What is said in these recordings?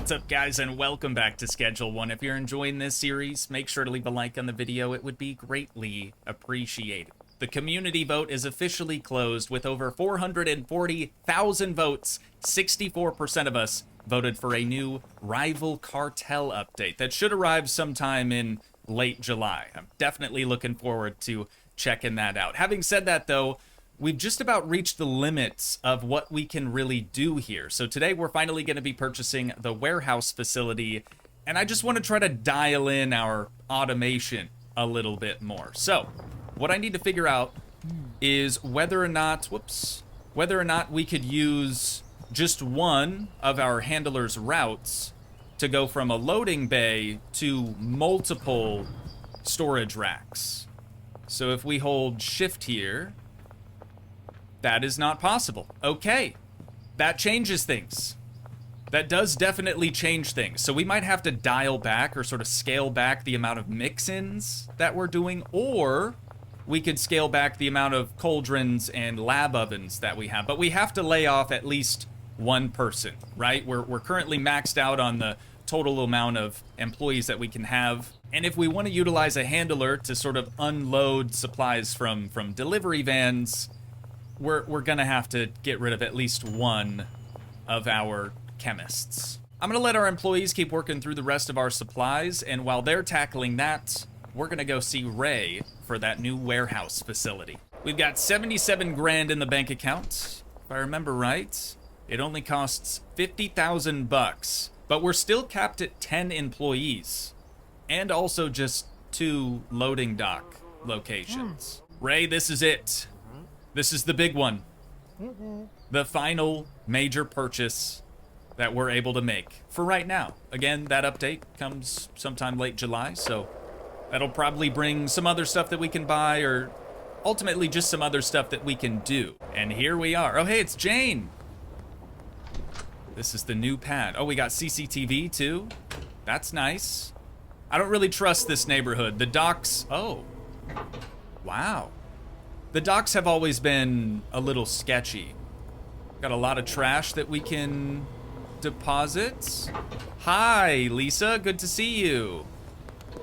What's up, guys, and welcome back to Schedule 1. If you're enjoying this series, make sure to leave a like on the video. It would be greatly appreciated. The community vote is officially closed with over 440,000 votes. 64% of us voted for a new rival cartel update that should arrive sometime in late July. I'm definitely looking forward to checking that out. Having said that, though, we've just about reached the limits of what we can really do here. So today we're finally going to be purchasing the warehouse facility, and I just want to try to dial in our automation a little bit more. So what I need to figure out is whether or not, we could use just one of our handler's routes to go from a loading bay to multiple storage racks. So if we hold shift here, that is not possible. Okay, that changes things. That does definitely change things. So we might have to dial back or sort of scale back the amount of mix-ins that we're doing, or we could scale back the amount of cauldrons and lab ovens that we have. But we have to lay off at least one person, right? We're currently maxed out on the total amount of employees that we can have. And if we want to utilize a handler to sort of unload supplies from delivery vans, we're gonna have to get rid of at least one of our chemists. I'm gonna let our employees keep working through the rest of our supplies, and while they're tackling that, we're gonna go see Ray for that new warehouse facility. We've got 77 grand in the bank account. If I remember right, it only costs 50,000 bucks, but we're still capped at 10 employees, and also just 2 loading dock locations. Ray, this is it. This is the big one. The final major purchase that we're able to make for right now. Again, that update comes sometime late July, so that'll probably bring some other stuff that we can buy, or ultimately just some other stuff that we can do. And here we are. Oh, hey, it's Jane. This is the new pad. Oh, we got CCTV too. That's nice. I don't really trust this neighborhood. The docks, oh, wow. The docks have always been a little sketchy. Got a lot of trash that we can deposit. Hi, Lisa, good to see you.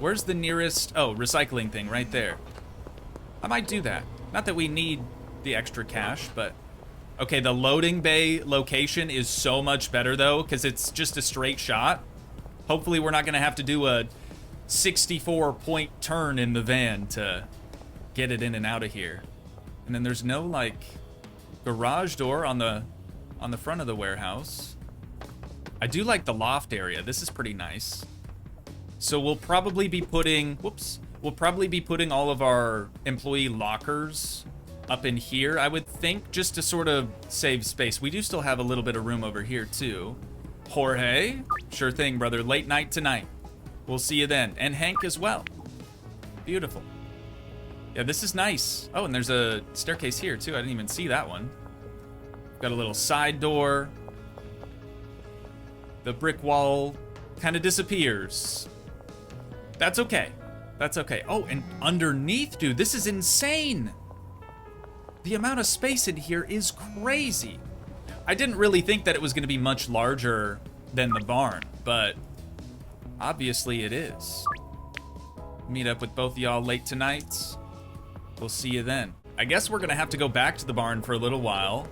Where's the nearest, oh, recycling thing right there. I might do that. Not that we need the extra cash, but okay, the loading bay location is so much better though, because it's just a straight shot. Hopefully we're not gonna have to do a 64-point turn in the van to get it in and out of here. And then there's no, like, garage door on the front of the warehouse. I do like the loft area. This is pretty nice. So we'll probably be putting, all of our employee lockers up in here, I would think, just to sort of save space. We do still have a little bit of room over here, too. Jorge, sure thing, brother. Late night tonight. We'll see you then. And Hank as well. Beautiful. Yeah, this is nice. Oh, and there's a staircase here, too. I didn't even see that one. Got a little side door. The brick wall kind of disappears. That's okay. That's okay. Oh, and underneath, dude, this is insane. The amount of space in here is crazy. I didn't really think that it was going to be much larger than the barn, but obviously it is. Meet up with both of y'all late tonight. We'll see you then. I guess we're gonna have to go back to the barn for a little while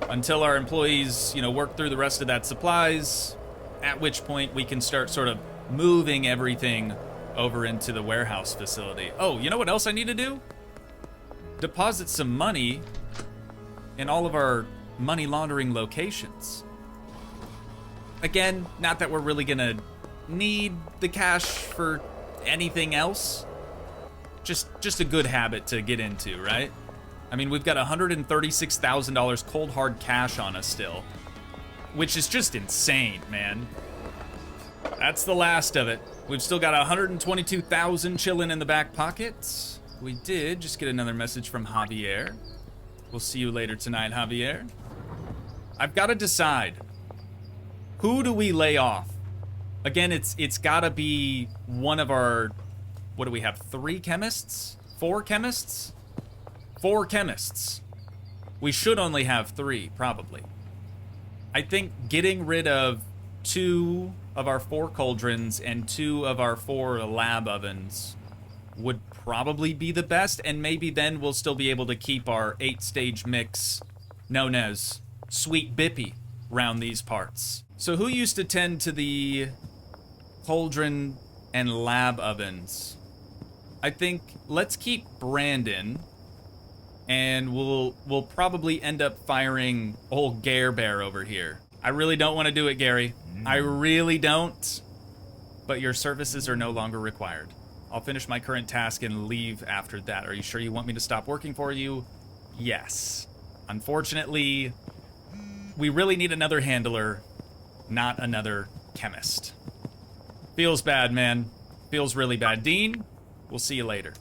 until our employees, work through the rest of that supplies, at which point we can start sort of moving everything over into the warehouse facility. Oh, you know what else I need to do? Deposit some money in all of our money laundering locations. Again, not that we're really gonna need the cash for anything else. Just a good habit to get into, right? I mean, we've got $136,000 cold hard cash on us still, which is just insane, man. That's the last of it. We've still got 122,000 chilling in the back pockets. We did just get another message from Javier. We'll see you later tonight, Javier. I've got to decide, who do we lay off? Again, it's gotta be one of our, what do we have, 3 chemists? 4 chemists? 4 chemists. We should only have 3, probably. I think getting rid of 2 of our 4 cauldrons and 2 of our 4 lab ovens would probably be the best, and maybe then we'll still be able to keep our 8-stage mix known as Sweet Bippy round these parts. So who used to tend to the cauldron and lab ovens? I think let's keep Brandon, and we'll probably end up firing old Gare Bear over here. I really don't want to do it, Gary. I really don't. But your services are no longer required. I'll finish my current task and leave after that. Are you sure you want me to stop working for you? Yes. Unfortunately, we really need another handler, not another chemist. Feels bad, man. Feels really bad. Dean, we'll see you later.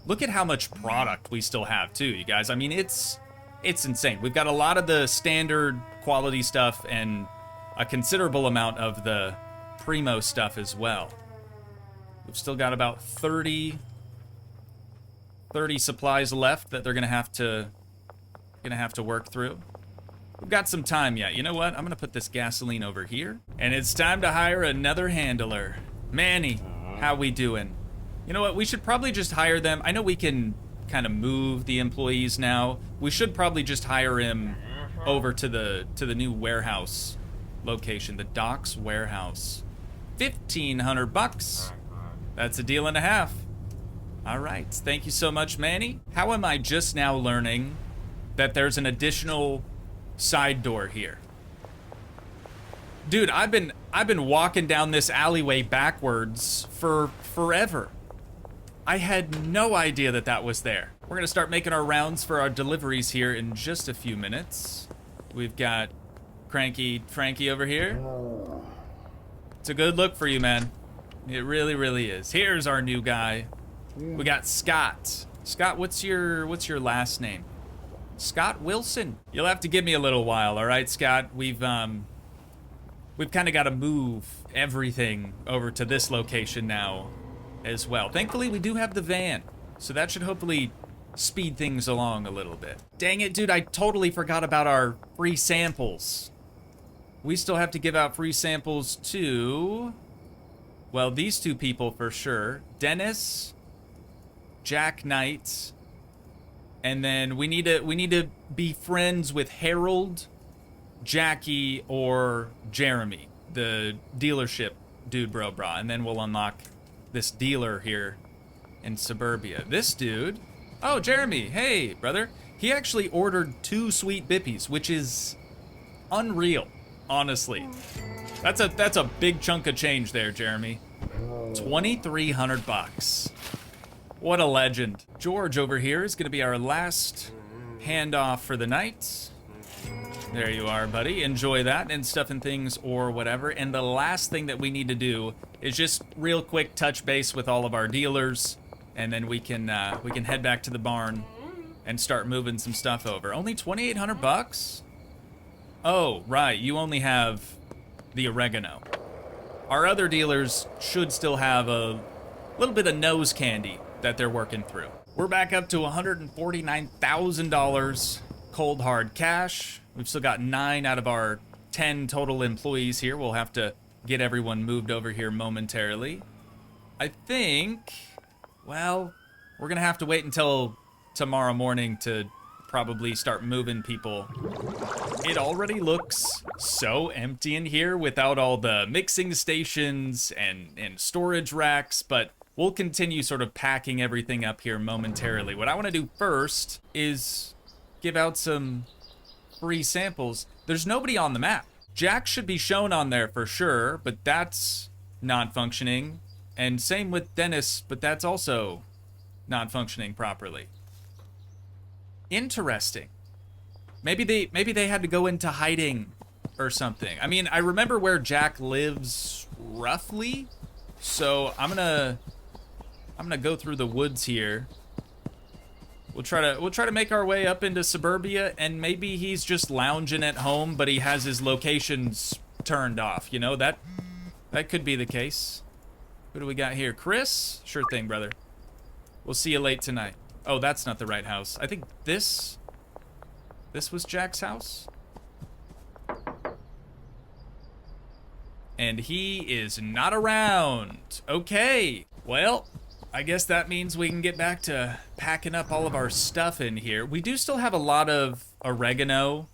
Look at how much product we still have, too, you guys. I mean, it's insane. We've got a lot of the standard quality stuff and a considerable amount of the primo stuff as well. We've still got about 30 supplies left that they're gonna have to work through. We've got some time yet. You know what? I'm gonna put this gasoline over here, and it's time to hire another handler. Manny, how we doing? You know what? We should probably just hire them. I know we can kind of move the employees now. We should probably just hire him over to the new warehouse location, the Docks Warehouse. $1,500. That's a deal and a half. All right. Thank you so much, Manny. How am I just now learning that there's an additional side door here? Dude, I've been walking down this alleyway backwards for forever. I had no idea that that was there. We're gonna start making our rounds for our deliveries here in just a few minutes. We've got Cranky Frankie over here. It's a good look for you, man. It really, really is. Here's our new guy. We got Scott. Scott, what's your last name? Scott Wilson. You'll have to give me a little while, all right, Scott? We've kind of got to move everything over to this location now as well. Thankfully, we do have the van, so that should hopefully speed things along a little bit. Dang it, dude, I totally forgot about our free samples. We still have to give out free samples to, well, these 2 people for sure. Dennis, Jack Knight, and then we need to be friends with Harold, Jackie, or Jeremy, the dealership dude bro bra, and then we'll unlock this dealer here in Suburbia. This dude, oh, Jeremy, hey, brother. He actually ordered 2 Sweet Bippies, which is unreal, honestly. That's a big chunk of change there, Jeremy. $2,300. What a legend. George over here is gonna be our last handoff for the night. There you are, buddy. Enjoy that and stuff and things or whatever. And the last thing that we need to do is just real quick touch base with all of our dealers, and then we can head back to the barn and start moving some stuff over. Only $2,800? Oh, right. You only have the oregano. Our other dealers should still have a little bit of nose candy that they're working through. We're back up to $149,000 cold hard cash. We've still got 9 out of our 10 total employees here. We'll have to get everyone moved over here momentarily. I think, well, we're gonna have to wait until tomorrow morning to probably start moving people. It already looks so empty in here without all the mixing stations and storage racks, but we'll continue sort of packing everything up here momentarily. What I want to do first is give out some free samples. There's nobody on the map. Jack should be shown on there for sure, but that's not functioning. And same with Dennis, but that's also not functioning properly. Interesting. Maybe they had to go into hiding or something. I mean, I remember where Jack lives roughly, so I'm gonna go through the woods here. We'll try to make our way up into Suburbia, and maybe he's just lounging at home, but he has his locations turned off. You know, that could be the case. Who do we got here? Chris? Sure thing, brother. We'll see you late tonight. Oh, that's not the right house. I think this was Jack's house. And he is not around. Okay, well, I guess that means we can get back to packing up all of our stuff in here. We do still have a lot of oregano.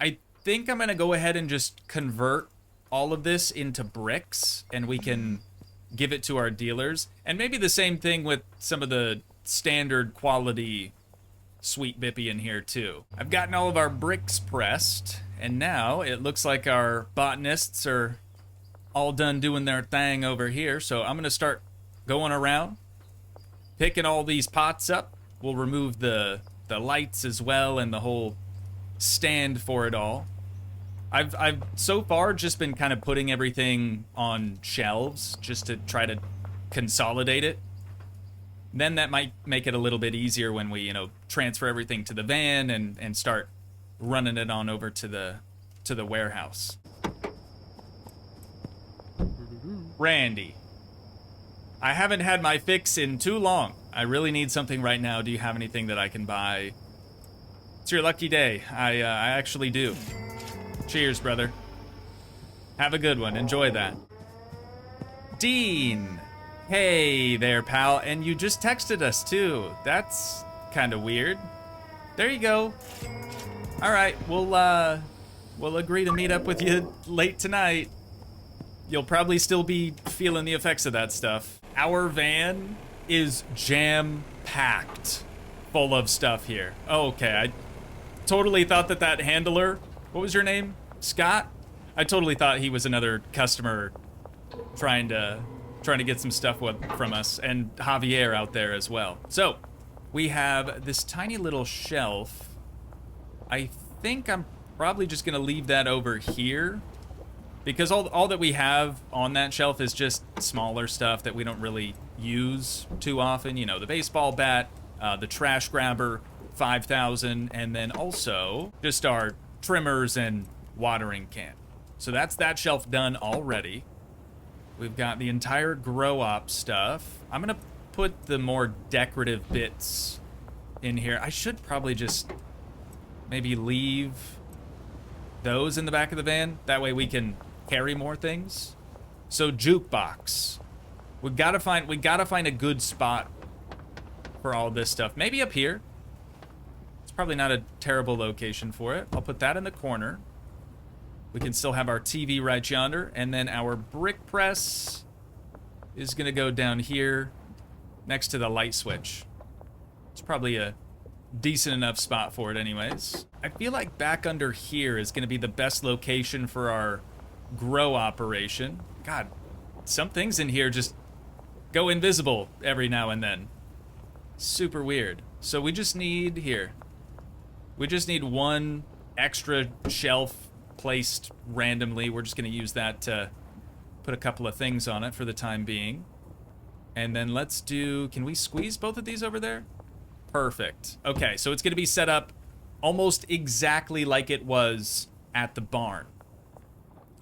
I think I'm gonna go ahead and just convert all of this into bricks, and we can give it to our dealers. And maybe the same thing with some of the standard quality sweet bippy in here too. I've gotten all of our bricks pressed, and now it looks like our botanists are all done doing their thing over here. So I'm gonna start going around, picking all these pots up. We'll remove the lights as well and the whole stand for it all. I've so far just been kind of putting everything on shelves just to try to consolidate it. Then that might make it a little bit easier when we, transfer everything to the van and start running it on over to the warehouse. Randy, I haven't had my fix in too long. I really need something right now. Do you have anything that I can buy? It's your lucky day. I actually do. Cheers, brother. Have a good one. Enjoy that. Dean. Hey there, pal. And you just texted us, too. That's kind of weird. There you go. All right, we'll agree to meet up with you late tonight. You'll probably still be feeling the effects of that stuff. Our van is jam-packed full of stuff here. Oh, okay, I totally thought that handler, what was your name? Scott? I totally thought he was another customer trying to get some stuff from us, and Javier out there as well. So, we have this tiny little shelf. I think I'm probably just gonna leave that over here, because all that we have on that shelf is just smaller stuff that we don't really use too often. The baseball bat, the trash grabber, 5,000, and then also just our trimmers and watering can. So that's that shelf done already. We've got the entire grow op stuff. I'm gonna put the more decorative bits in here. I should probably just maybe leave those in the back of the van. That way we can carry more things. So jukebox. We gotta find a good spot for all this stuff. Maybe up here. It's probably not a terrible location for it. I'll put that in the corner. We can still have our TV right yonder, and then our brick press is gonna go down here next to the light switch. It's probably a decent enough spot for it anyways. I feel like back under here is gonna be the best location for our grow operation. God, some things in here just go invisible every now and then. Super weird. So we just need one extra shelf placed randomly. We're just gonna use that to put a couple of things on it for the time being. And then can we squeeze both of these over there? Perfect. Okay, so it's gonna be set up almost exactly like it was at the barn.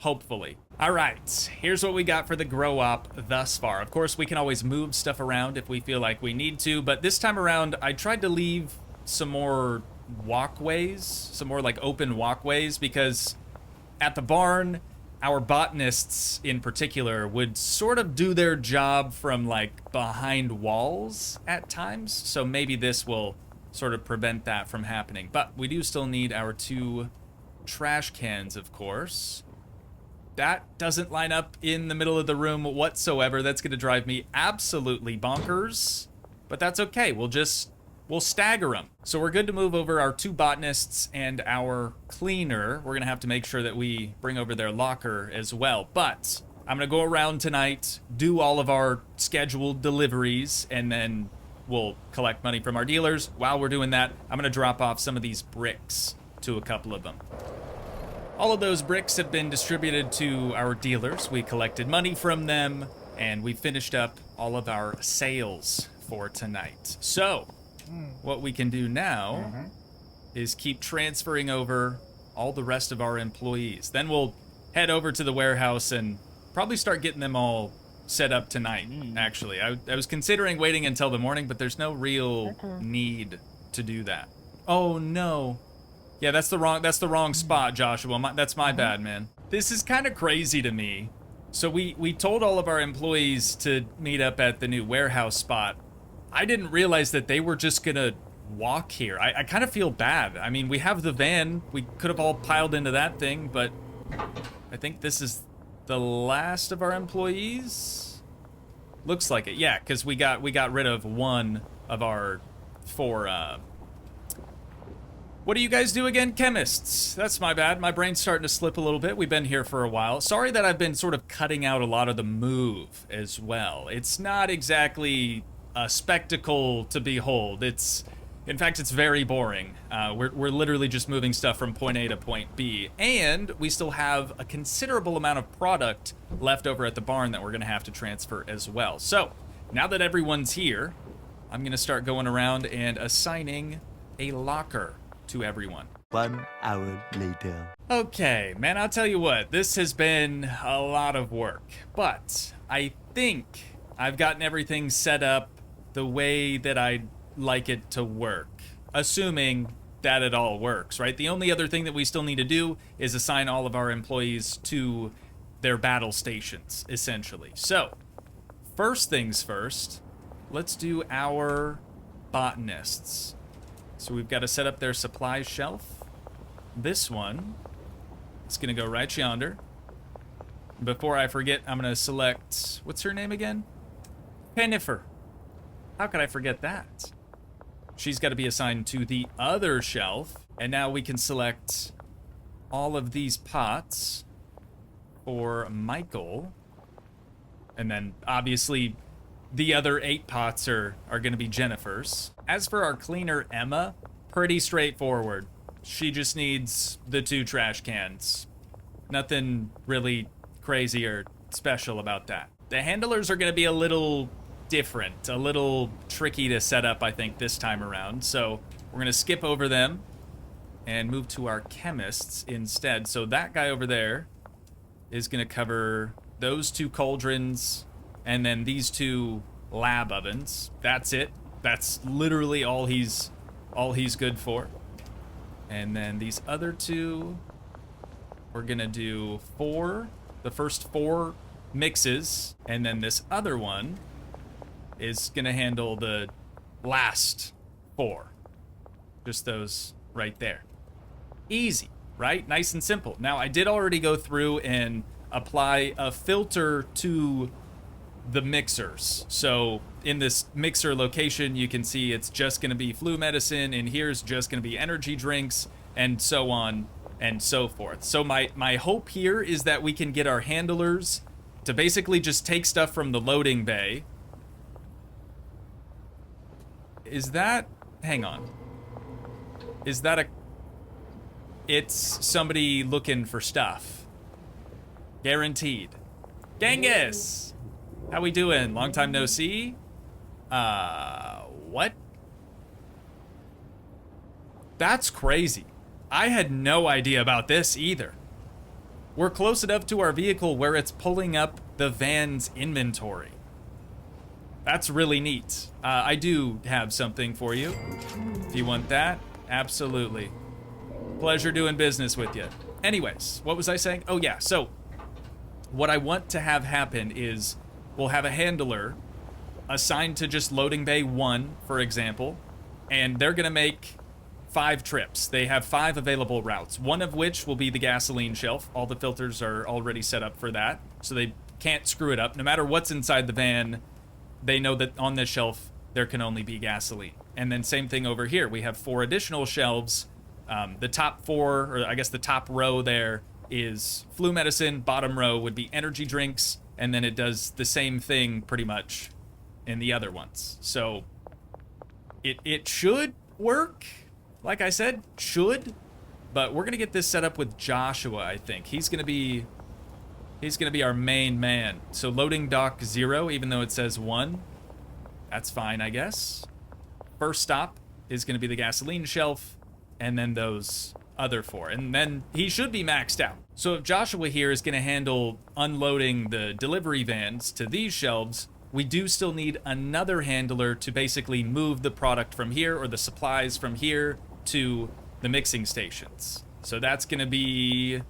Hopefully. All right, here's what we got for the grow op thus far. Of course, we can always move stuff around if we feel like we need to, but this time around, I tried to leave some more walkways, some more like open walkways, because at the barn, our botanists in particular would sort of do their job from like behind walls at times. So maybe this will sort of prevent that from happening. But we do still need our 2 trash cans, of course. That doesn't line up in the middle of the room whatsoever. That's gonna drive me absolutely bonkers. But that's okay, we'll stagger them. So we're good to move over our 2 botanists and our cleaner. We're gonna have to make sure that we bring over their locker as well. But I'm gonna go around tonight, do all of our scheduled deliveries, and then we'll collect money from our dealers. While we're doing that, I'm gonna drop off some of these bricks to a couple of them. All of those bricks have been distributed to our dealers. We collected money from them, and we finished up all of our sales for tonight. So, what we can do now is keep transferring over all the rest of our employees. Then we'll head over to the warehouse and probably start getting them all set up tonight, actually. I was considering waiting until the morning, but there's no real need to do that. Oh, no. Yeah, that's the wrong spot, Joshua. That's my bad, man. This is kind of crazy to me. So we told all of our employees to meet up at the new warehouse spot. I didn't realize that they were just gonna walk here. I kind of feel bad. I mean, we have the van. We could have all piled into that thing, but I think this is the last of our employees. Looks like it, yeah, because we got rid of one of our 4. What do you guys do again? Chemists. That's my bad. My brain's starting to slip a little bit. We've been here for a while. Sorry that I've been sort of cutting out a lot of the move as well. It's not exactly a spectacle to behold. In fact, it's very boring. We're literally just moving stuff from point A to point B. And we still have a considerable amount of product left over at the barn that we're gonna have to transfer as well. So, now that everyone's here, I'm gonna start going around and assigning a locker to everyone. 1 hour later. Okay, man, I'll tell you what, this has been a lot of work, but I think I've gotten everything set up the way that I'd like it to work, assuming that it all works, right? The only other thing that we still need to do is assign all of our employees to their battle stations, essentially. So, first things first, let's do our botanists. So we've got to set up their supply shelf. This one is going to go right yonder. Before I forget, I'm going to select... What's her name again? Pennifer. How could I forget that? She's got to be assigned to the other shelf. And now we can select all of these pots for Michael. And then, obviously, the other 8 pots are going to be Jennifer's. As for our cleaner, Emma, pretty straightforward. She just needs the 2 trash cans. Nothing really crazy or special about that. The handlers are going to be a little different, a little tricky to set up, I think, this time around. So we're going to skip over them and move to our chemists instead. So that guy over there is going to cover those 2 cauldrons and then these 2 lab ovens. That's it. That's literally all he's good for. And then these other 2, we're gonna do 4, the first 4 mixes, and then this other one is gonna handle the last 4. Just those right there. Easy, right? Nice and simple. Now, I did already go through and apply a filter to the mixers. So in this mixer location, you can see it's just going to be flu medicine, and here's just going to be energy drinks, and so on and so forth. So my hope here is that we can get our handlers to basically just take stuff from the loading bay. Is that... Hang on. Is that a... It's somebody looking for stuff. Guaranteed. Genghis! How we doing? Long time no see? What? That's crazy. I had no idea about this either. We're close enough to our vehicle where it's pulling up the van's inventory. That's really neat. I do have something for you. If you want that, absolutely. Pleasure doing business with you. Anyways, what was I saying? Oh yeah, so what I want to have happen is we'll have a handler assigned to just loading bay 1, for example, and they're gonna make 5 trips. They have 5 available routes, one of which will be the gasoline shelf. All the filters are already set up for that, so they can't screw it up. No matter what's inside the van, they know that on this shelf, there can only be gasoline. And then same thing over here. We have 4 additional shelves. The top 4, or I guess the top row there, is flu medicine. Bottom row would be energy drinks. And then it does the same thing pretty much in the other ones. So it should work. Like I said, should. But we're gonna get this set up with Joshua, I think. He's gonna be our main man. So loading dock 0, even though it says 1. That's fine, I guess. First stop is gonna be the gasoline shelf, and then those other 4. And then he should be maxed out. So if Joshua here is gonna handle unloading the delivery vans to these shelves, we do still need another handler to basically move the product from here, or the supplies from here, to the mixing stations. So that's gonna be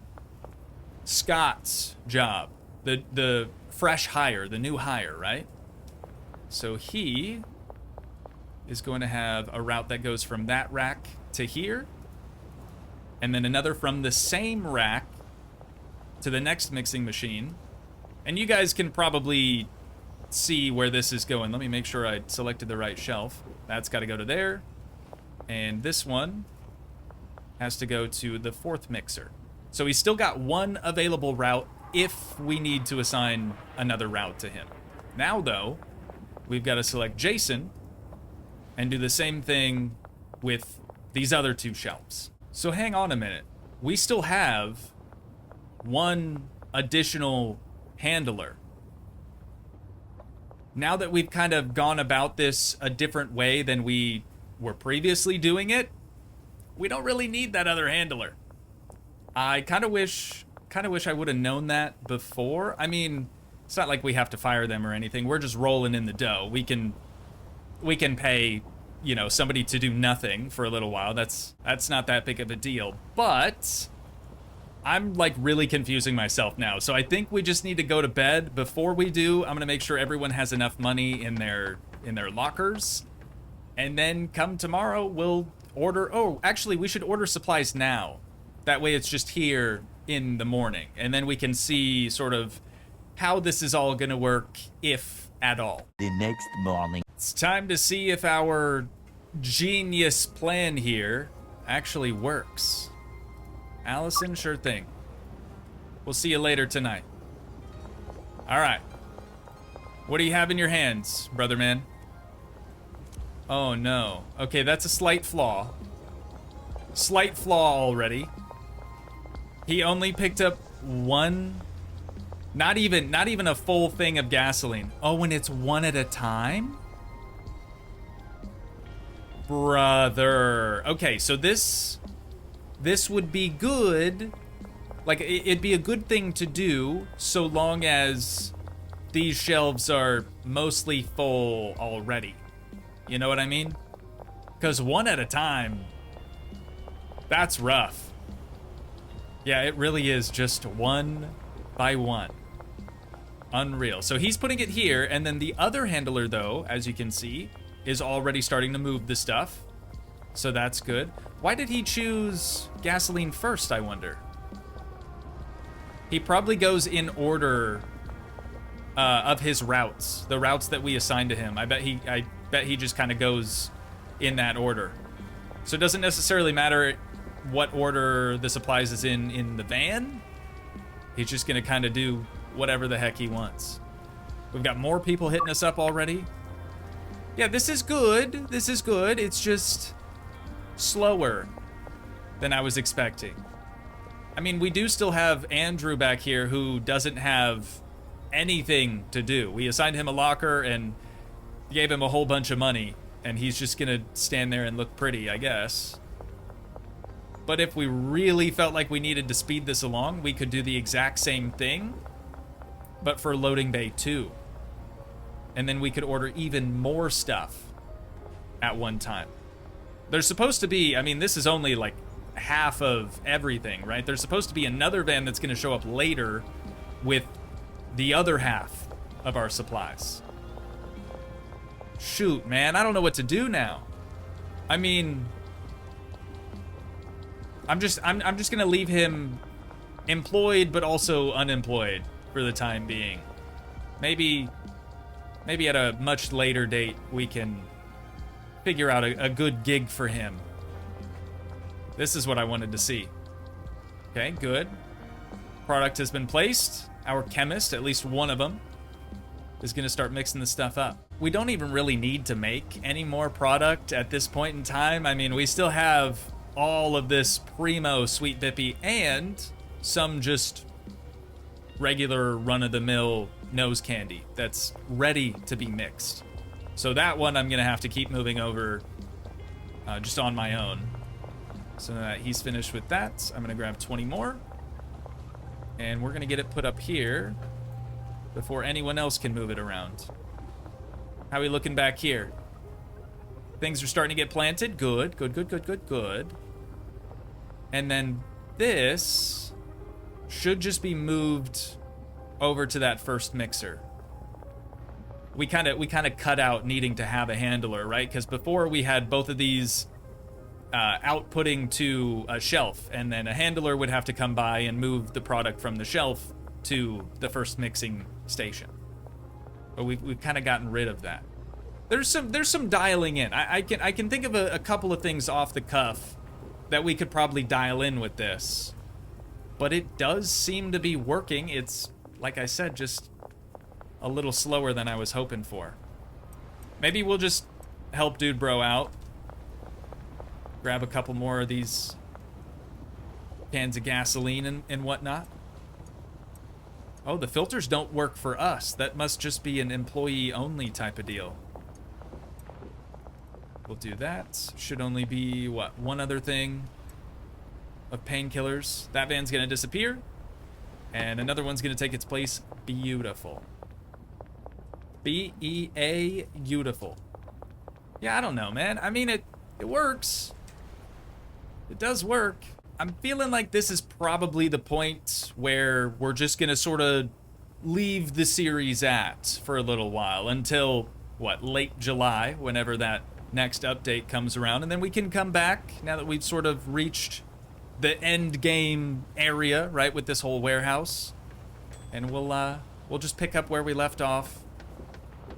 Scott's job. The fresh hire, the new hire, right? So he is going to have a route that goes from that rack to here, and then another from the same rack to the next mixing machine. And you guys can probably see where this is going. Let me make sure I selected the right shelf. That's got to go to there. And this one has to go to the fourth mixer. So he's still got one available route if we need to assign another route to him. Now, though, we've got to select Jason and do the same thing with these other two shelves. So hang on a minute. We still have one additional handler. Now that we've kind of gone about this a different way than we were previously doing it, we don't really need that other handler. I kind of wish I would have known that before. I mean, it's not like we have to fire them or anything. We're just rolling in the dough. We can pay, you know, somebody to do nothing for a little while. That's not that big of a deal. But I'm like really confusing myself now. So I think we just need to go to bed. Before we do, I'm gonna make sure everyone has enough money in their lockers. And then come tomorrow, we'll order. Oh, actually, we should order supplies now. That way it's just here in the morning. And then we can see sort of how this is all gonna work, if at all. The next morning. It's time to see if our genius plan here actually works. Allison, sure thing. We'll see you later tonight. All right. What do you have in your hands, brother man? Oh, no. Okay, that's a slight flaw. Slight flaw already. He only picked up one... Not even a full thing of gasoline. Oh, and it's one at a time? Brother. Okay, so this would be good. Like, it'd be a good thing to do so long as these shelves are mostly full already. You know what I mean? Because one at a time, that's rough. Yeah, it really is just one by one. Unreal. So he's putting it here, and then the other handler, though, as you can see, is already starting to move the stuff. So that's good. Why did he choose gasoline first, I wonder? He probably goes in order of his routes, the routes that we assigned to him. I bet he just kind of goes in that order. So it doesn't necessarily matter what order the supplies is in the van. He's just gonna kind of do whatever the heck he wants. We've got more people hitting us up already. Yeah, this is good. This is good. It's just slower than I was expecting. I mean, we do still have Andrew back here who doesn't have anything to do. We assigned him a locker and gave him a whole bunch of money, and he's just gonna stand there and look pretty, I guess. But if we really felt like we needed to speed this along, we could do the exact same thing, but for loading bay 2. And then we could order even more stuff at one time. There's supposed to be, I mean, this is only like half of everything, right? There's supposed to be another van that's gonna show up later with the other half of our supplies. Shoot, man, I don't know what to do now. I mean, I'm just gonna leave him employed but also unemployed for the time being. Maybe at a much later date we can figure out a good gig for him. This is what I wanted to see. Okay, good. Product has been placed. Our chemist, at least one of them, is gonna start mixing the stuff up. We don't even really need to make any more product at this point in time. I mean, we still have all of this primo Sweet Bippy and some just regular run-of-the-mill nose candy that's ready to be mixed. So that one I'm gonna have to keep moving over just on my own. So that he's finished with that, I'm gonna grab 20 more. And we're gonna get it put up here before anyone else can move it around. How are we looking back here? Things are starting to get planted. Good, good, good, good, good, good. And then this should just be moved over to that first mixer. We kind of cut out needing to have a handler, right? Because before we had both of these outputting to a shelf, and then a handler would have to come by and move the product from the shelf to the first mixing station. But we've kind of gotten rid of that. There's some dialing in. I can think of a couple of things off the cuff that we could probably dial in with this, but it does seem to be working. It's, like I said, just a little slower than I was hoping for. Maybe we'll just help Dude Bro out. Grab a couple more of these cans of gasoline and whatnot. Oh, the filters don't work for us. That must just be an employee-only type of deal. We'll do that. Should only be, what, one other thing of painkillers. That van's gonna disappear, and another one's gonna take its place. Beautiful. B-E-A, beautiful. Yeah, I don't know, man. I mean, it works. It does work. I'm feeling like this is probably the point where we're just gonna sort of leave the series at for a little while until, what, late July, whenever that next update comes around, and then we can come back now that we've sort of reached the end game area, right, with this whole warehouse, and we'll just pick up where we left off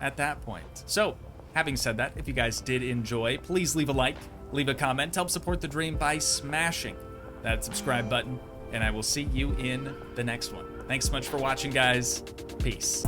at that point. So, having said that, if you guys did enjoy, please leave a like, leave a comment, help support the dream by smashing that subscribe button, and I will see you in the next one. Thanks so much for watching, guys. Peace.